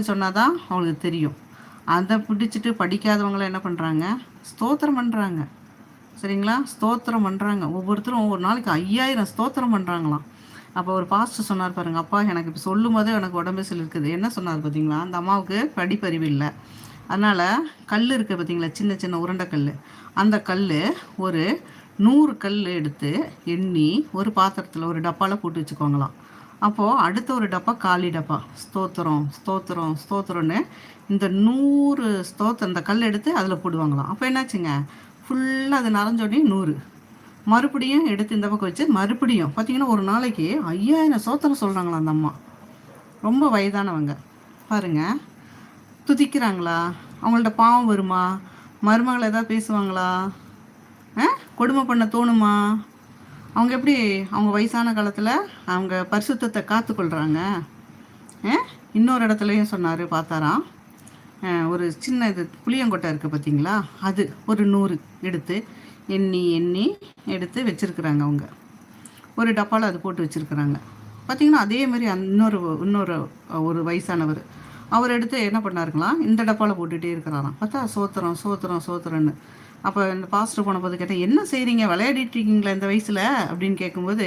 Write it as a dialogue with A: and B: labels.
A: சொன்னால் தான் அவங்களுக்கு தெரியும். அதை பிடிச்சிட்டு படிக்காதவங்களாம் என்ன பண்ணுறாங்க, ஸ்தோத்திரம் பண்ணுறாங்க. சரிங்களா, ஸ்தோத்திரம் பண்ணுறாங்க. ஒவ்வொருத்தரும் ஒவ்வொரு நாளைக்கு 5000 ஸ்தோத்திரம் பண்ணுறாங்களாம். அப்போ ஒரு பாஸ்டர் சொன்னார் பாருங்க, அப்பா எனக்கு இப்போ சொல்லும் போதே எனக்கு உடம்பு இருக்குது. என்ன சொன்னார் பார்த்தீங்களா, அந்த அம்மாவுக்கு படிப்பறிவு இல்லை, அதனால் கல் இருக்குது பார்த்தீங்களா, சின்ன சின்ன உருண்டை கல், அந்த கல் ஒரு 100 கல் எடுத்து எண்ணி ஒரு பாத்திரத்தில் ஒரு டப்பாவில் போட்டு வச்சுக்கோங்களாம். அப்போது அடுத்த ஒரு டப்பா காலி டப்பா, ஸ்தோத்திரம் ஸ்தோத்திரம் ஸ்தோத்திரம்னு இந்த 100 ஸ்தோத்திரம் இந்த கல் எடுத்து அதில் போடுவாங்களாம். அப்போ என்னாச்சுங்க, ஃபுல்லாக அது நிறைஞ்சோடனே 100 மறுபடியும் எடுத்து இந்த பக்கம் வச்சு மறுபடியும் பார்த்தீங்கன்னா ஒரு நாளைக்கு 5000 ஸ்தோத்திரம் சொல்கிறாங்களா அந்த அம்மா. ரொம்ப வயதானவங்க பாருங்க, துதிக்கிறாங்களா? அவங்கள்ட்ட பாவம் வருமா? மருமகளை ஏதாவது பேசுவாங்களா? கொடுமை பண்ண தோணுமா? அவங்க எப்படி அவங்க வயசான காலத்தில் அவங்க பரிசுத்தத்தை காத்துக்கொள்கிறாங்க? இன்னொரு இடத்துலையும் சொன்னார், பார்த்தாராம், ஒரு சின்ன இது புளியங்கொட்டை இருக்குது பார்த்தீங்களா, அது ஒரு 100 எடுத்து எண்ணி எண்ணி எடுத்து வச்சுருக்குறாங்க. அவங்க ஒரு டப்பாவில் அது போட்டு வச்சுருக்குறாங்க. பார்த்திங்கன்னா அதே மாதிரி இன்னொரு ஒரு வயசானவர் அவர் எடுத்து என்ன பண்ணாருங்களாம், இந்த டப்பாவில் போட்டுகிட்டே இருக்கிறாராம். பார்த்தா சோத்திரம் சோத்திரம் சோத்திரன்னு. அப்போ இந்த பாஸ்டர் போன போது கேட்டேன், என்ன செய்கிறீங்க, விளையாடிட்டு இருக்கீங்களா இந்த வயசில் அப்படின்னு கேட்கும்போது,